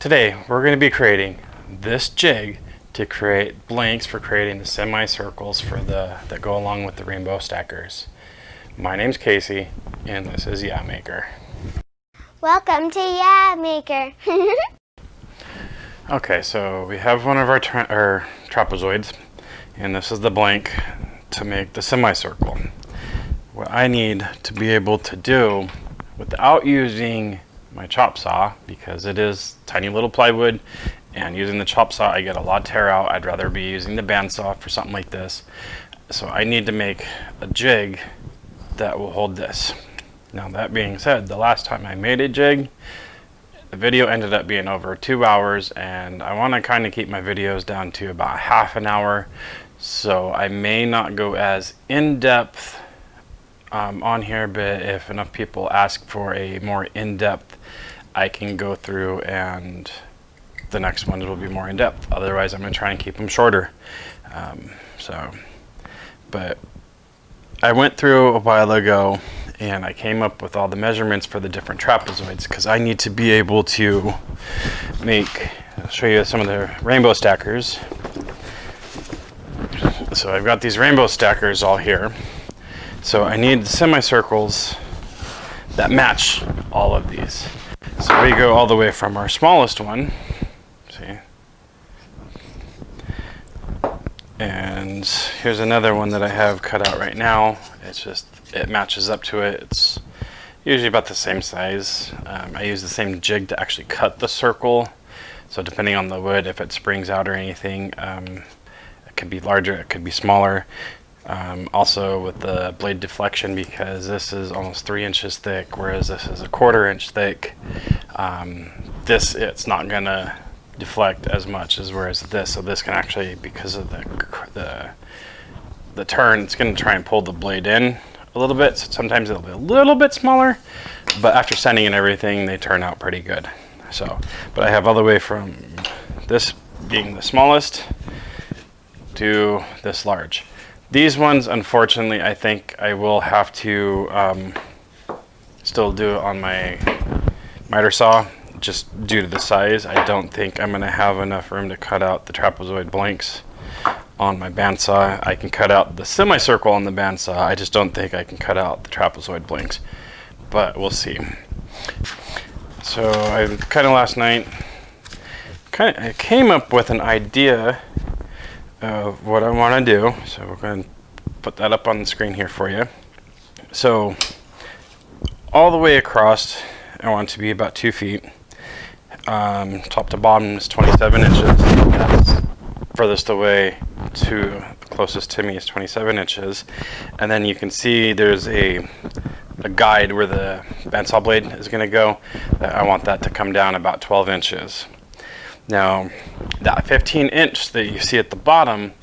Today we're going to be creating this jig to create blanks for creating the semicircles for that go along with the rainbow stackers. My name's Casey and this is Yeah Maker. Welcome to Yeah Maker. Okay, so we have one of our trapezoids, and this is the blank to make the semicircle. What I need to be able to do without using my chop saw, because it is tiny little plywood, and using the chop saw I get a lot of tear out. I'd rather be using the bandsaw for something like this. So I need to make a jig that will hold this. Now that being said, the last time I made a jig, the video ended up being over 2 hours, and I want to kind of keep my videos down to about half an hour, so I may not go as in-depth on here, but if enough people ask for a more in-depth, I can go through and the next ones will be more in-depth. Otherwise I'm going to try and keep them shorter. But I went through a while ago and I came up with all the measurements for the different trapezoids, because I need to be able to make, I'll show you some of the rainbow stackers. So I've got these rainbow stackers all here. So I need the semicircles that match all of these. So we go all the way from our smallest one, see, and here's another one that I have cut out right now. It matches up to it. It's usually about the same size. I use the same jig to actually cut the circle. So depending on the wood, if it springs out or anything, it could be larger, it could be smaller. Also with the blade deflection, because this is almost 3 inches thick, whereas this is a 1/4 inch thick, it's not gonna deflect as much as whereas this. So this can actually, because of the turn, it's gonna try and pull the blade in a little bit. So sometimes it'll be a little bit smaller, but after sanding and everything, they turn out pretty good. So, but I have all the way from this being the smallest to this large. These ones, unfortunately, I think I will have to still do it on my miter saw, just due to the size. I don't think I'm going to have enough room to cut out the trapezoid blanks on my bandsaw. I can cut out the semicircle on the bandsaw. I just don't think I can cut out the trapezoid blanks, but we'll see. So I kind of last night, I came up with an idea of what I want to do. So we're going to put that up on the screen here for you. So all the way across, I want it to be about 2 feet. Top to bottom is 27 inches. That's furthest away to the closest to me is 27 inches. And then you can see there's a guide where the bandsaw blade is going to go. I want that to come down about 12 inches. Now, that 15 inch that you see at the bottom,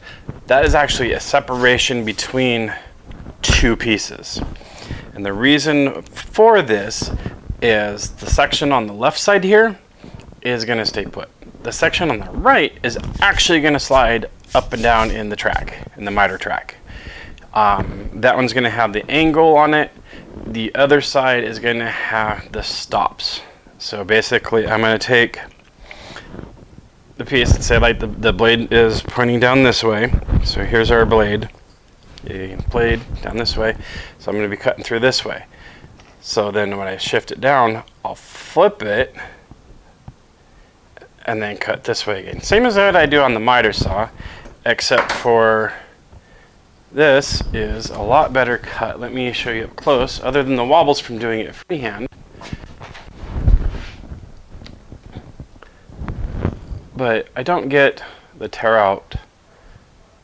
that is actually a separation between 2 pieces. And the reason for this is the section on the left side here is going to stay put. The section on the right is actually going to slide up and down in the track, in the miter track. That one's going to have the angle on it. The other side is going to have the stops. So basically, I'm going to take the piece and say like the blade is pointing down this way. So here's our blade, a blade down this way. So I'm going to be cutting through this way. So then when I shift it down, I'll flip it and then cut this way again. Same as that I do on the miter saw, except for this is a lot better cut. Let me show you up close, other than the wobbles from doing it freehand. But I don't get the tear out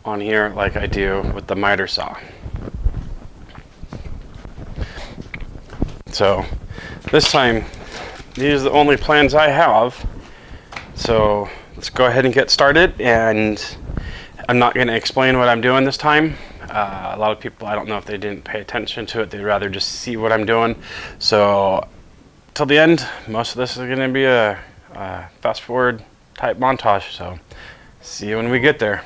on here like I do with the miter saw. So this time, these are the only plans I have. So let's go ahead and get started. And I'm not going to explain what I'm doing this time. A lot of people, I don't know if they didn't pay attention to it. They'd rather just see what I'm doing. So till the end, most of this is going to be a fast forward type montage. So see you when we get there.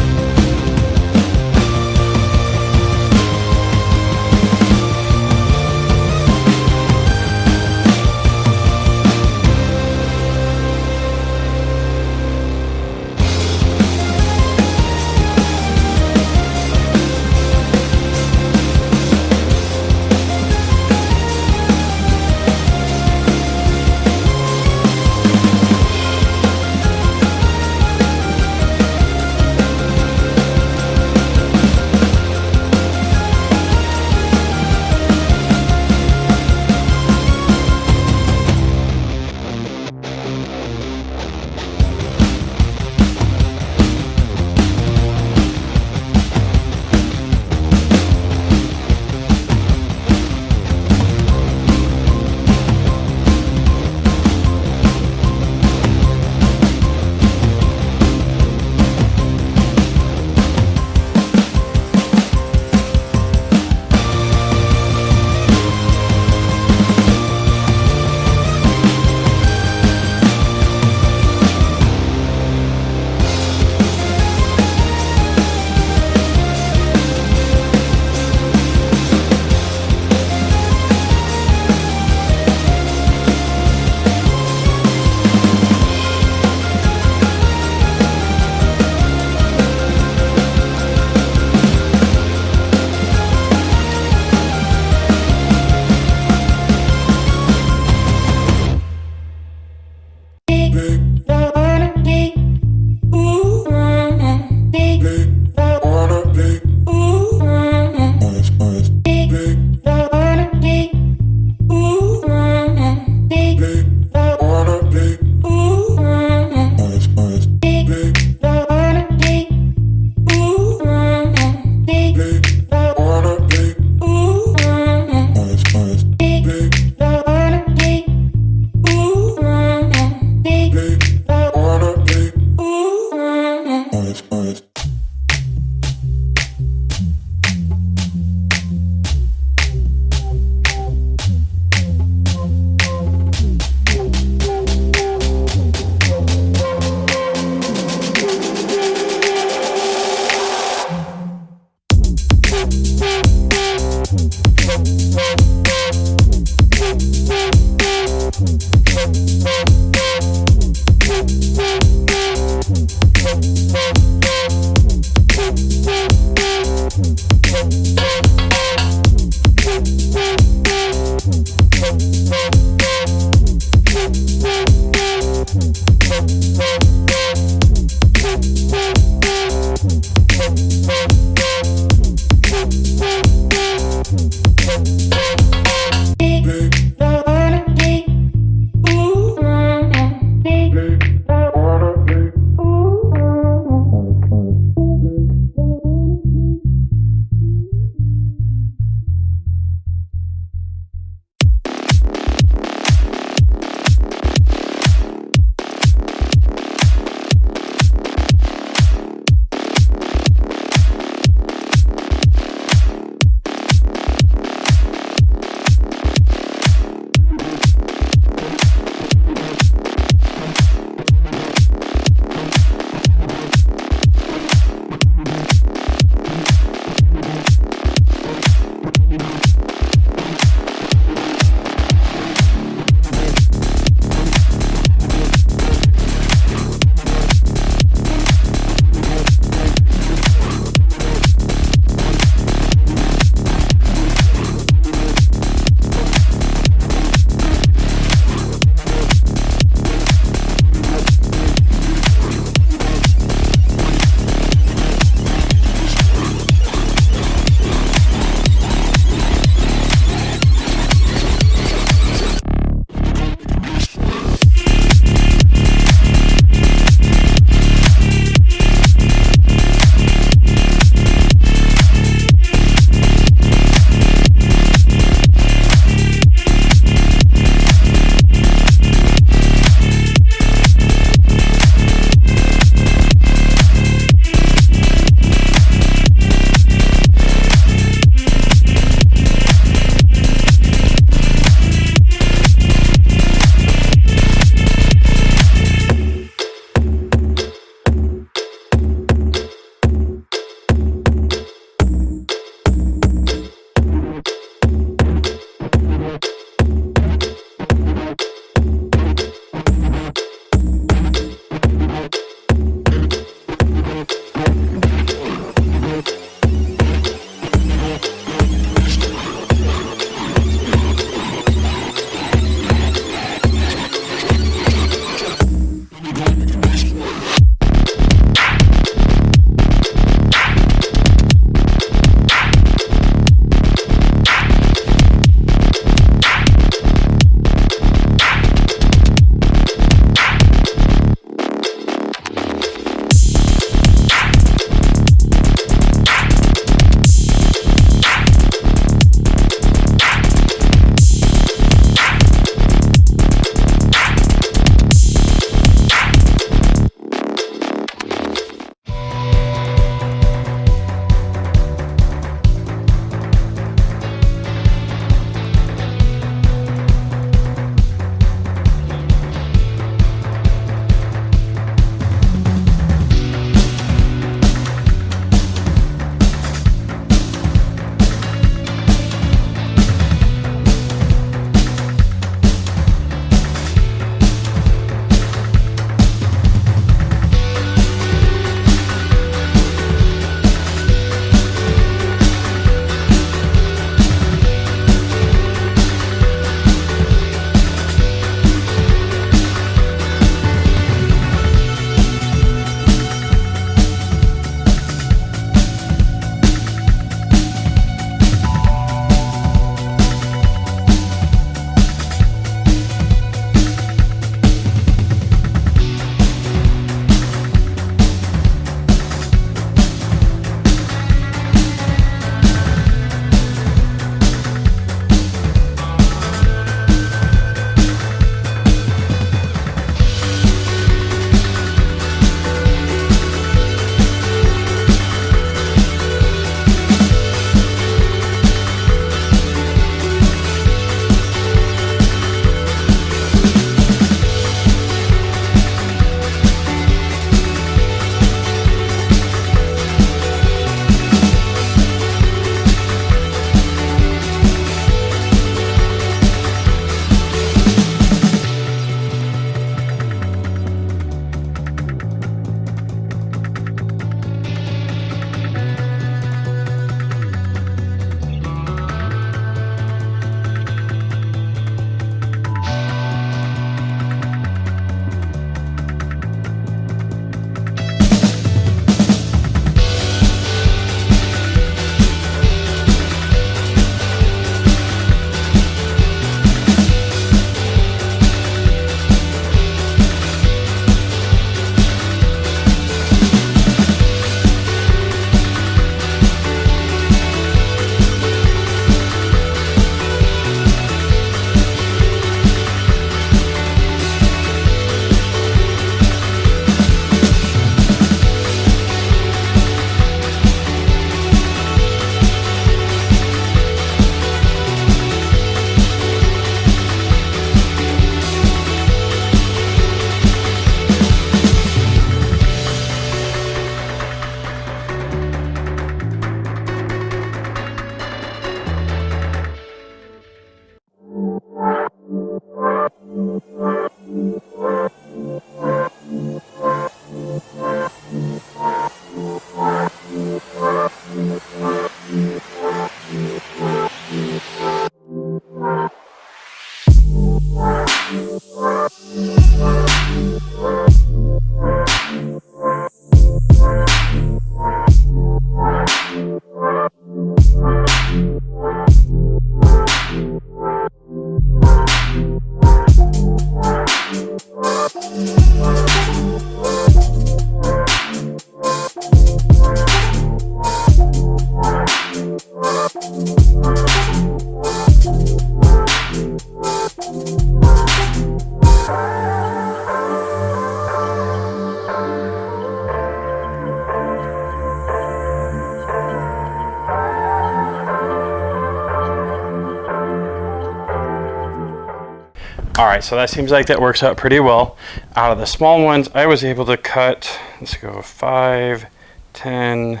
All right, so that seems like that works out pretty well. Out of the small ones, I was able to cut, let's go 5, 10,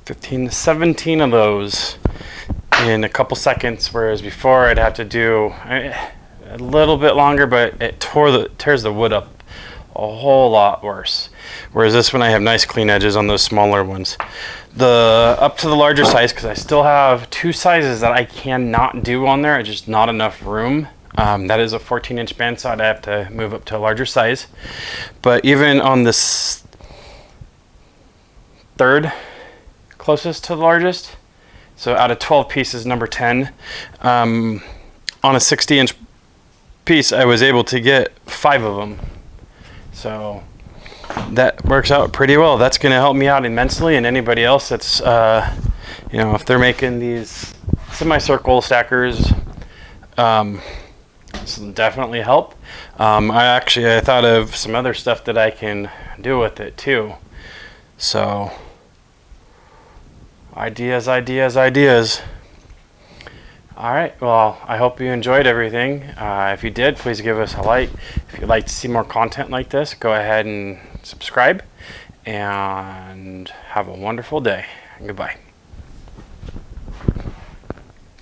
15, 17 of those in a couple seconds, whereas before I'd have to do a little bit longer, but it tears the wood up a whole lot worse. Whereas this one, I have nice clean edges on those smaller ones. Up to the larger size, because I still have 2 sizes that I cannot do on there. It's just not enough room. That is a 14-inch bandsaw. I have to move up to a larger size. But even on this third closest to the largest, so out of 12 pieces, number 10, on a 60-inch piece, I was able to get 5 of them. So that works out pretty well. That's going to help me out immensely, and anybody else that's, you know, if they're making these semicircle stackers, this will definitely help. I thought of some other stuff that I can do with it too. So ideas. All right, well, I hope you enjoyed everything. If you did, please give us a like. If you'd like to see more content like this, go ahead and subscribe, and have a wonderful day. Goodbye.